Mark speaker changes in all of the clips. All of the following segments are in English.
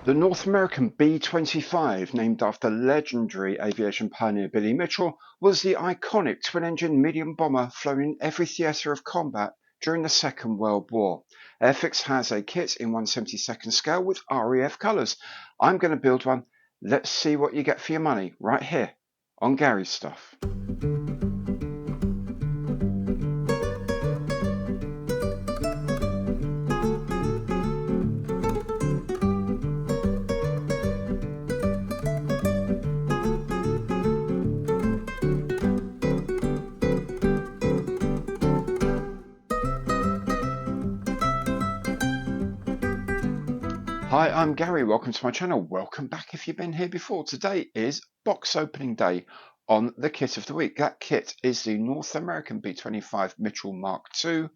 Speaker 1: The North American B-25, named after legendary aviation pioneer Billy Mitchell, was the iconic twin-engine medium bomber flown in every theatre of combat during the Second World War. AIRFIX has a kit in 1/72nd scale with RAF colours. I'm going to build one. Let's see what you get for your money right here on Gary's Stuff. Hi, I'm Gary. Welcome to my channel. Welcome back if you've been here before. Today is box opening day on the kit of the week. That kit is the North American B-25 Mitchell Mark II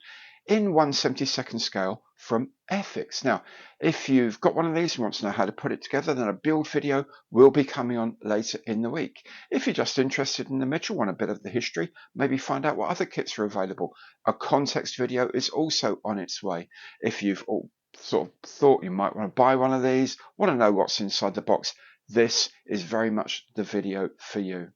Speaker 1: in 1/72nd scale from AIRFIX. Now, if you've got one of these and want to know how to put it together, then a build video will be coming on later in the week. If you're just interested in the Mitchell, want a bit of the history, maybe find out what other kits are available, a context video is also on its way. If you've sort of thought you might want to buy one of these, want to know what's inside the box, this is very much the video for you.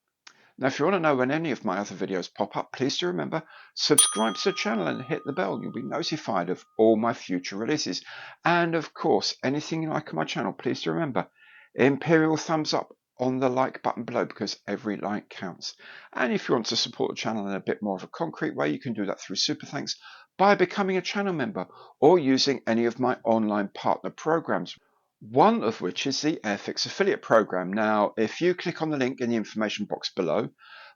Speaker 1: Now, if you want to know when any of my other videos pop up, please do remember, subscribe to the channel and hit the bell. You'll be notified of all my future releases. And of course, anything you like on my channel, please do remember, imperial thumbs up on the like button below because every like counts. And if you want to support the channel in a bit more of a concrete way, you can do that through Super Thanks by becoming a channel member or using any of my online partner programs, one of which is the AIRFIX affiliate program. Now, if you click on the link in the information box below,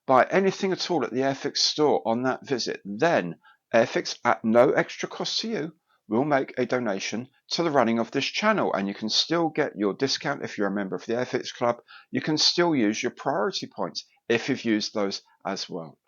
Speaker 1: buy anything at all at the AIRFIX store on that visit, then AIRFIX, at no extra cost to you, will make a donation to the running of this channel, and you can still get your discount if you're a member of the AIRFIX Club. You can still use your priority points if you've used those as well.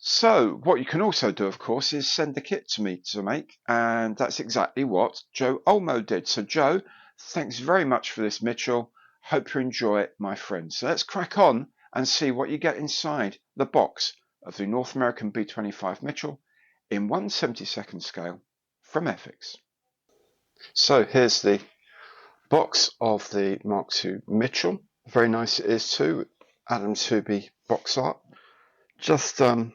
Speaker 1: So what you can also do, of course, is send the kit to me to make, and that's exactly what Joe Olmo did. So Joe, thanks very much for this, Mitchell. Hope you enjoy it, my friend. So let's crack on and see what you get inside the box of the North American B-25 Mitchell in 1/72nd scale from AIRFIX. So here's the box of the Mark II Mitchell. Very nice it is too. Adam Tooby box art. Just on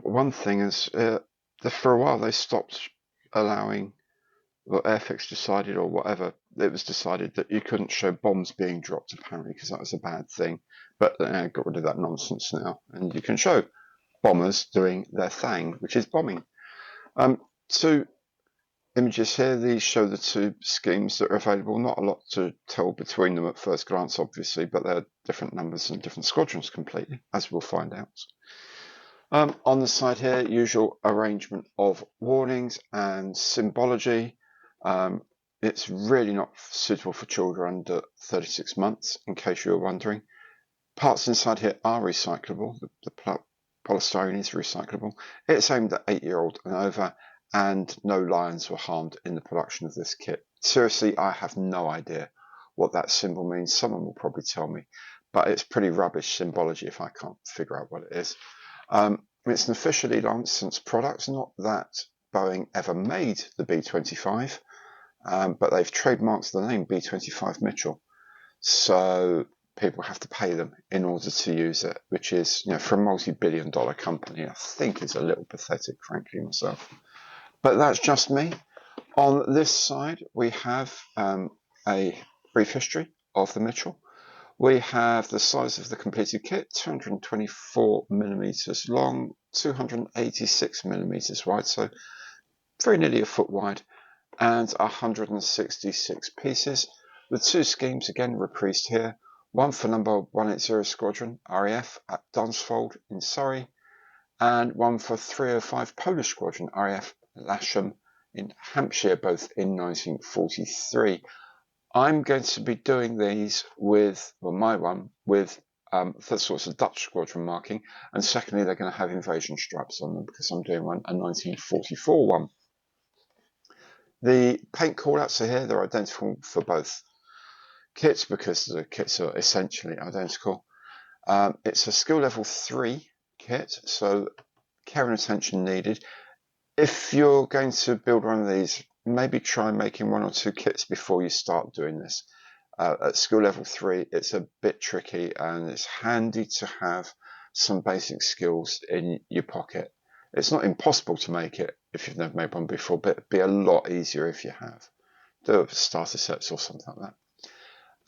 Speaker 1: one thing is for a while they stopped allowing, well, AIRFIX decided, or whatever, it was decided that you couldn't show bombs being dropped apparently because that was a bad thing. But they got rid of that nonsense now, and you can show bombers doing their thing, which is bombing. Two images here. These show the two schemes that are available. Not a lot to tell between them at first glance, obviously, but they're different numbers and different squadrons completely, as we'll find out. On the side here, usual arrangement of warnings and symbology. It's really not suitable for children under 36 months, in case you were wondering. Parts inside here are recyclable. The polystyrene is recyclable. It's aimed at 8-year-old and over, and no lions were harmed in the production of this kit. Seriously, I have no idea what that symbol means. Someone will probably tell me, but it's pretty rubbish symbology if I can't figure out what it is. It's an officially licensed product, not that Boeing ever made the B-25, but they've trademarked the name B-25 Mitchell, so people have to pay them in order to use it, which is, for a multi-billion-dollar company, I think is a little pathetic, frankly, myself. But that's just me. On this side, we have a brief history of the Mitchell. We have the size of the completed kit, 224 millimeters long, 286 millimeters wide, so very nearly a foot wide, and 166 pieces. The two schemes again reprised here, one for number 180 Squadron, RAF, at Dunsfold in Surrey, and one for 305 Polish Squadron, RAF, Lasham in Hampshire, both in 1943. I'm going to be doing these with, well, my one, with first of all, it's a Dutch squadron marking, and secondly, they're going to have invasion stripes on them because I'm doing a 1944 one. The paint callouts are here. They're identical for both kits because the kits are essentially identical. It's a skill level 3 kit, so care and attention needed. If you're going to build one of these maybe try making 1 or 2 kits before you start doing this. At skill level 3, it's a bit tricky, and it's handy to have some basic skills in your pocket. It's not impossible to make it if you've never made one before, but it'd be a lot easier if you have. Do it for starter sets or something like that.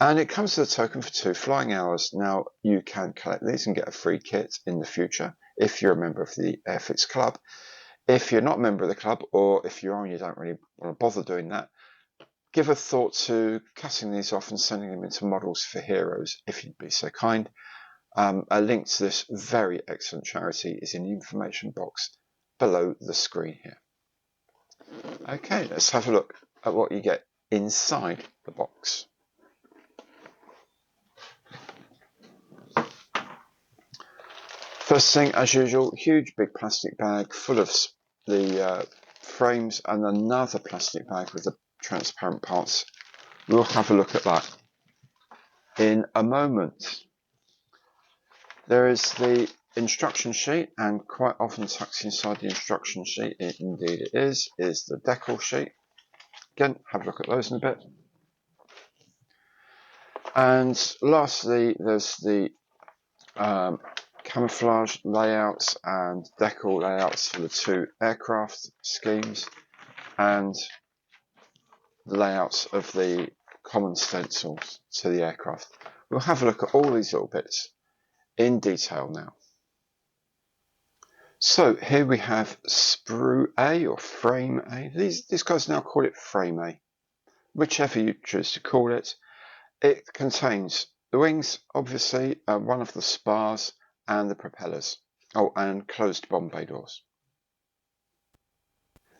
Speaker 1: And it comes with a token for 2 flying hours. Now, you can collect these and get a free kit in the future if you're a member of the AIRFIX Club. If you're not a member of the club, or if you are and you don't really want to bother doing that, give a thought to cutting these off and sending them into models for heroes, if you'd be so kind. A link to this very excellent charity is in the information box below the screen here. Okay, let's have a look at what you get inside the box. First thing, as usual, huge big plastic bag full of the frames, and another plastic bag with the transparent parts. We'll have a look at that in a moment. There is the instruction sheet, and quite often tucked inside the instruction sheet, indeed it is the Decals sheet. Again, have a look at those in a bit. And lastly, there's the camouflage layouts and decal layouts for the 2 aircraft schemes, and the layouts of the common stencils to the aircraft. We'll have a look at all these little bits in detail now. So here we have sprue A or frame A. These guys now call it frame A, whichever you choose to call it. It contains the wings, obviously, one of the spars, and the propellers. Oh, and closed bomb bay doors.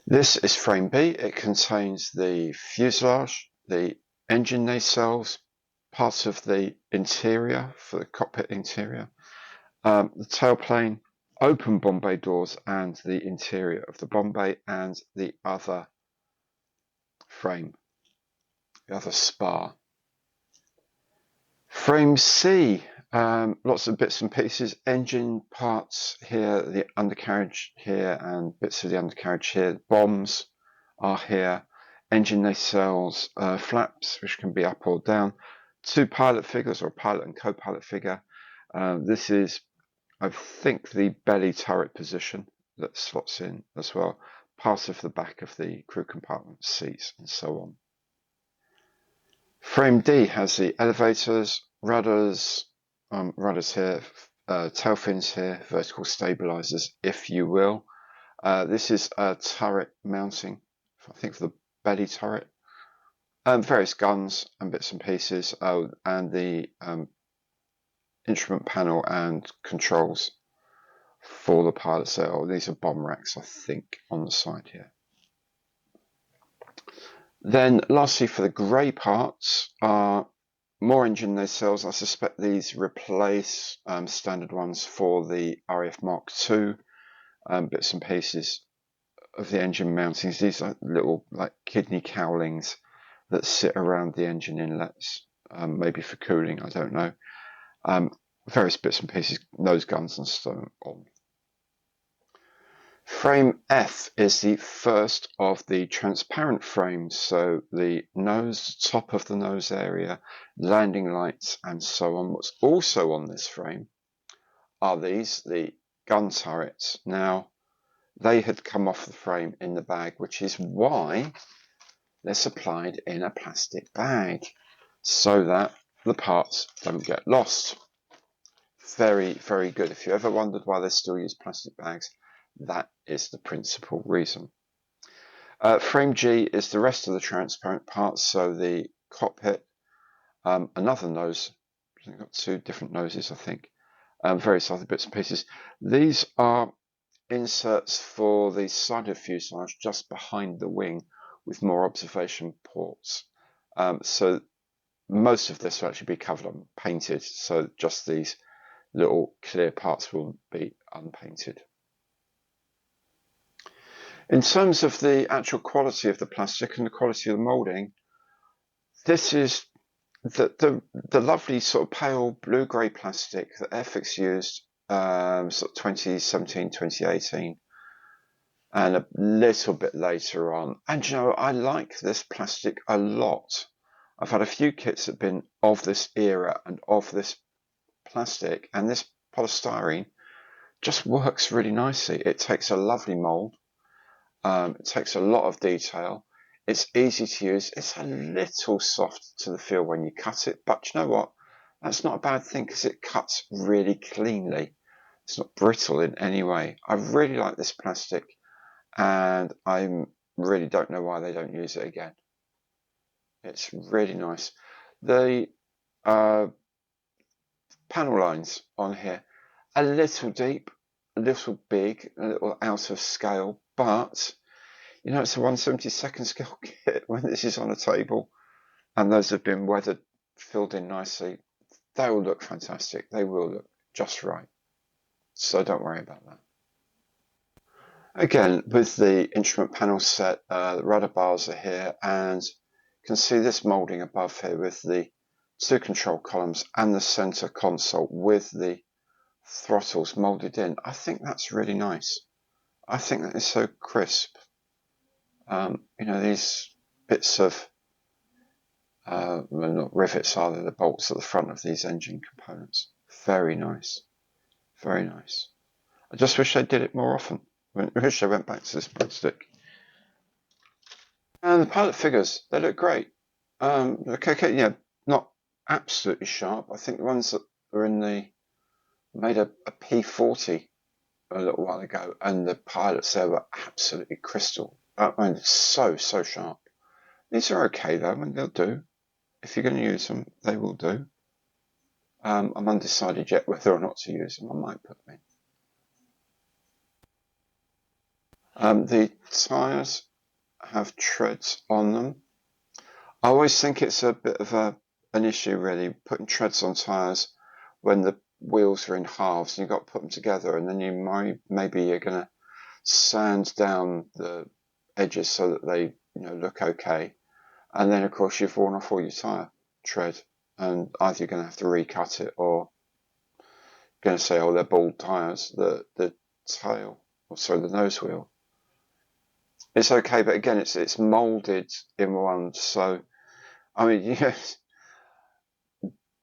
Speaker 1: This is frame B. It contains the fuselage, the engine nacelles, parts of the interior for the cockpit interior, the tailplane, open bomb bay doors, and the interior of the bomb bay, and the other frame, the other spar. Frame C, lots of bits and pieces, engine parts here, the undercarriage here, and bits of the undercarriage here. Bombs are here, engine nacelles, flaps, which can be up or down, 2 pilot figures, or pilot and co-pilot figure. This is, I think, the belly turret position that slots in as well, part of the back of the crew compartment seats, and so on. Frame D has the elevators, rudders here, tail fins here, vertical stabilizers, if you will. This is a turret mounting, I think, for the belly turret. Various guns and bits and pieces, and the instrument panel and controls for the pilots there. Oh, these are bomb racks, I think, on the side here. Then lastly, for the grey parts, are more engine nacelles. I suspect these replace standard ones for the RAF Mark II, bits and pieces of the engine mountings. These are little like kidney cowlings that sit around the engine inlets, maybe for cooling, I don't know. Various bits and pieces, nose guns and so on. Frame F is the first of the transparent frames, so the nose, top of the nose area, landing lights, and so on. What's also on this frame are these, the gun turrets. Now, they had come off the frame in the bag, which is why they're supplied in a plastic bag, so that the parts don't get lost. Very, very good. If you ever wondered why they still use plastic bags, that is the principal reason. Frame G is the rest of the transparent parts, so the cockpit, another nose, I've got 2 different noses, I think, various other bits and pieces. These are inserts for the side of fuselage just behind the wing with more observation ports. So most of this will actually be covered up, painted, so just these little clear parts will be unpainted. In terms of the actual quality of the plastic and the quality of the moulding, this is the lovely sort of pale blue-grey plastic that AIRFIX used sort of 2017, 2018. and a little bit later on. And you know, I like this plastic a lot. I've had a few kits that have been of this era and of this plastic, and this polystyrene just works really nicely. It takes a lovely mold. It takes a lot of detail. It's easy to use. It's a little soft to the feel when you cut it, but you know what? That's not a bad thing because it cuts really cleanly. It's not brittle in any way. I really like this plastic, and I really don't know why they don't use it again. It's really nice. The panel lines on here, a little deep, a little big, a little out of scale, but you know, it's a 1/72 scale kit when this is on a table and those have been weathered, filled in nicely. They will look fantastic. They will look just right. So don't worry about that. Again, with the instrument panel set, the rudder bars are here, and you can see this moulding above here with the two control columns and the center console with the throttles moulded in. I think that's really nice. I think that is so crisp. You know, these bits of, well, not rivets, are they? The bolts at the front of these engine components. Very nice. Very nice. I just wish they did it more often. I wish they went back to this plastic. And the pilot figures, they look great. Okay, yeah, not absolutely sharp. I think the ones that were in the, made a P40 a little while ago, and the pilots there were absolutely crystal. I mean, so sharp. These are okay though. I mean, they'll do. If you're going to use them, they will do. I'm undecided yet whether or not to use them. I might put them in. The tyres have treads on them. I always think it's a bit of an issue, really, putting treads on tyres when the wheels are in halves and you've got to put them together, and then maybe you're going to sand down the edges so that they look okay, and then of course you've worn off all your tyre tread, and either you're going to have to recut it or you're going to say, oh, they're bald tyres. The tail, or sorry, the nose wheel, it's okay, but again, it's moulded in one, so I mean, yes,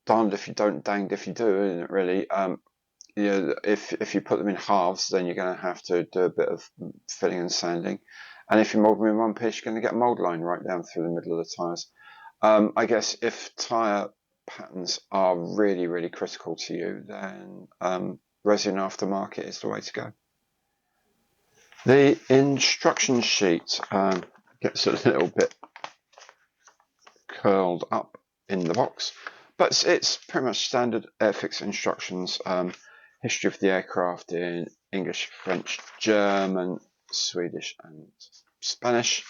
Speaker 1: darned if you don't, danged if you do, isn't it? Really, if you put them in halves, then you're going to have to do a bit of filling and sanding, and if you mould them in one piece, you're going to get a mould line right down through the middle of the tyres. I guess if tyre patterns are really critical to you, then resin aftermarket is the way to go. The instruction sheet gets a little bit curled up in the box, but it's pretty much standard AIRFIX instructions. History of the aircraft in English, French, German, Swedish and Spanish.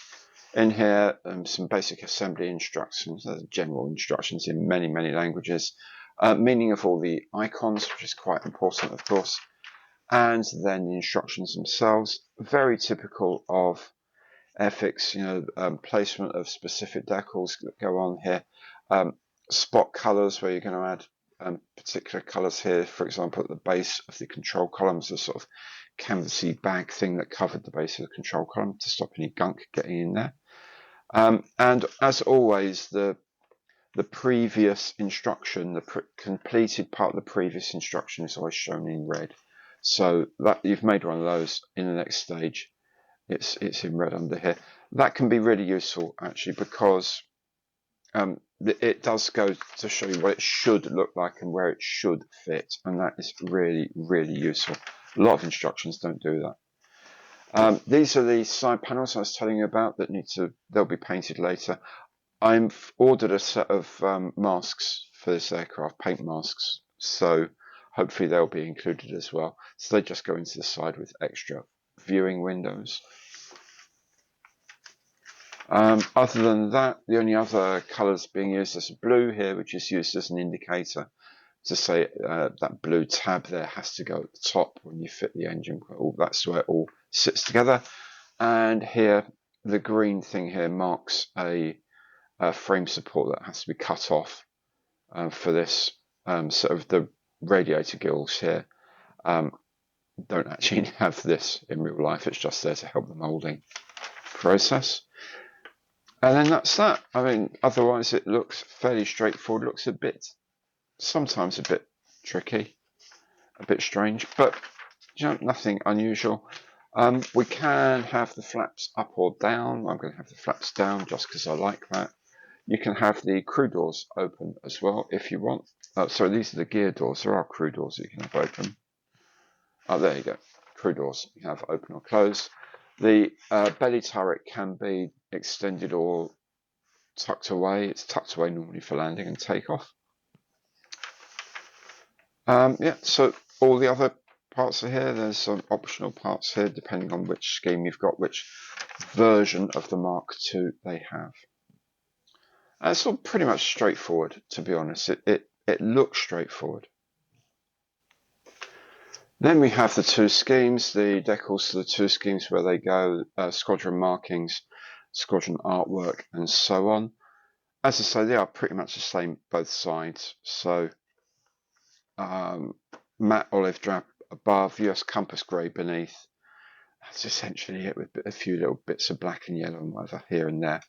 Speaker 1: In here, some basic assembly instructions, general instructions in many languages, meaning of all the icons, which is quite important, of course, and then the instructions themselves, very typical of AIRFIX, placement of specific decals that go on here, spot colors where you're going to add particular colors here, for example, at the base of the control columns, a sort of canvasy bag thing that covered the base of the control column to stop any gunk getting in there. And as always, the previous instruction, the completed part of the previous instruction is always shown in red. So that you've made one of those, in the next stage, it's in red under here. That can be really useful actually, because it does go to show you what it should look like and where it should fit, and that is really useful. A lot of instructions don't do that. These are the side panels I was telling you about that they'll be painted later. I've ordered a set of masks for this aircraft, paint masks, so hopefully they'll be included as well. So they just go into the side with extra viewing windows. Other than that, the only other colours being used is blue here, which is used as an indicator to say that blue tab there has to go at the top when you fit the engine. That's where it all sits together. And here, the green thing here marks a frame support that has to be cut off for this sort of the radiator gills here. don't actually have this in real life. It's just there to help the moulding process. And then that's that. I mean, otherwise it looks fairly straightforward. Looks sometimes a bit tricky, a bit strange, but nothing unusual. We can have the flaps up or down. I'm going to have the flaps down just because I like that. You can have the crew doors open as well if you want. Sorry, these are the gear doors. There are crew doors that you can have open. Oh, there you go. Crew doors you can have open or closed. The belly turret can be extended or tucked away. It's tucked away normally for landing and takeoff. Yeah, so all the other parts are here. There's some optional parts here depending on which scheme you've got, which version of the Mark II they have. It's all pretty much straightforward, to be honest. It looks straightforward. Then we have the two schemes, the decals to the two schemes where they go, squadron markings, squadron artwork, and so on. As I say, they are pretty much the same both sides. So matte olive drab above, US compass grey beneath. That's essentially it, with a few little bits of black and yellow and whatever here and there.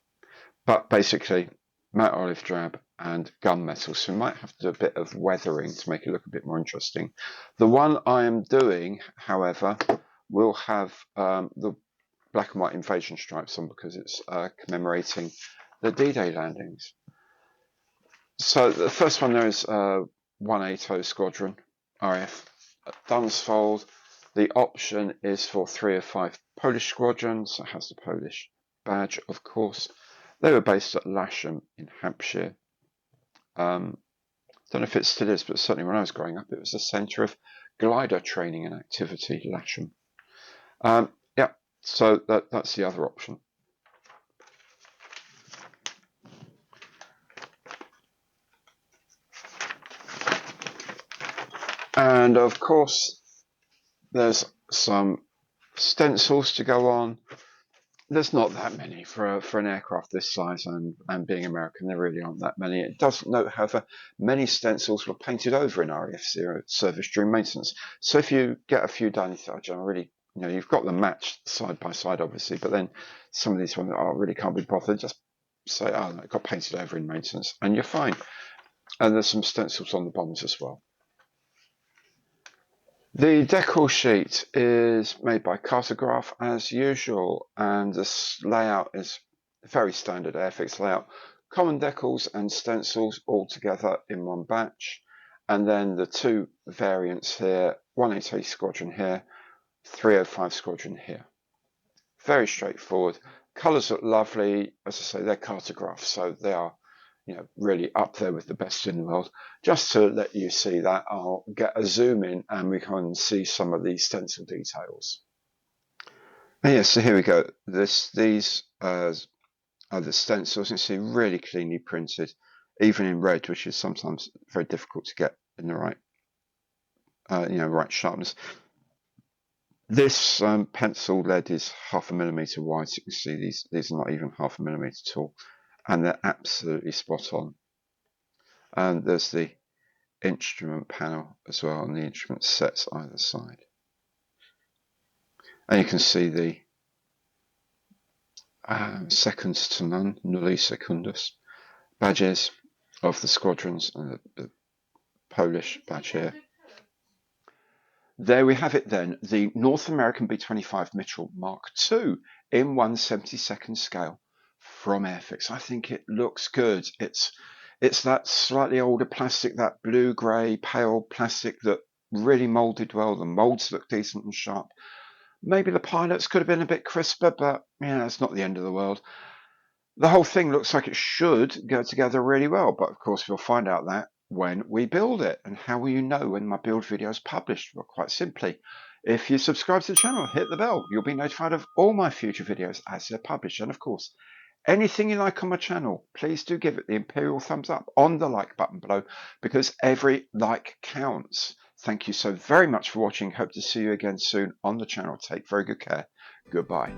Speaker 1: But basically, matte olive drab and gunmetal, so we might have to do a bit of weathering to make it look a bit more interesting. The one I am doing, however, will have the black and white invasion stripes on because it's commemorating the D-Day landings. So the first one there is 180 Squadron RAF Dunsfold. The option is for 3 of 5 Polish squadrons. It has the Polish badge, of course. They were based at Lasham in Hampshire. Don't know if it still is, but certainly when I was growing up, it was the centre of glider training and activity, Lasham. Yeah, so that's the other option. And of course, there's some stencils to go on. There's not that many for an aircraft this size, and being American, there really aren't that many. It does note, however, many stencils were painted over in RAF0 service during maintenance. So if you get a few done, you think, oh, really, you've got them matched side by side, obviously, but then some of these ones, really can't be bothered. Just say, oh, no, it got painted over in maintenance, and you're fine. And there's some stencils on the bombs as well. The decal sheet is made by Cartograph as usual, and this layout is very standard AIRFIX layout. Common decals and stencils all together in one batch, and then the two variants here, 180 Squadron here, 305 Squadron here. Very straightforward. Colours look lovely. As I say, they're Cartograph, so they are really up there with the best in the world. Just to let you see that, I'll get a zoom in and we can see some of these stencil details. And yeah, so here we go. These are the stencils. You see, really cleanly printed, even in red, which is sometimes very difficult to get in the right, right sharpness. This pencil lead is 0.5 mm wide. So you can see these are not even 0.5 mm tall. And they're absolutely spot on. And there's the instrument panel as well, and the instrument sets either side. And you can see the seconds to none, nulli secundus, badges of the squadrons, and the Polish badge here. There we have it then, the North American B-25 Mitchell Mark II in 1/72 scale from AIRFIX. I think it looks good. It's that slightly older plastic, that blue-grey, pale plastic that really moulded well. The moulds look decent and sharp. Maybe the pilots could have been a bit crisper, but it's not the end of the world. The whole thing looks like it should go together really well, but of course we'll find out that when we build it. And how will you know when my build video is published? Well, quite simply, if you subscribe to the channel, hit the bell, you'll be notified of all my future videos as they're published. And of course, anything you like on my channel, please do give it the imperial thumbs up on the like button below, because every like counts. Thank you so very much for watching. Hope to see you again soon on the channel. Take very good care. Goodbye.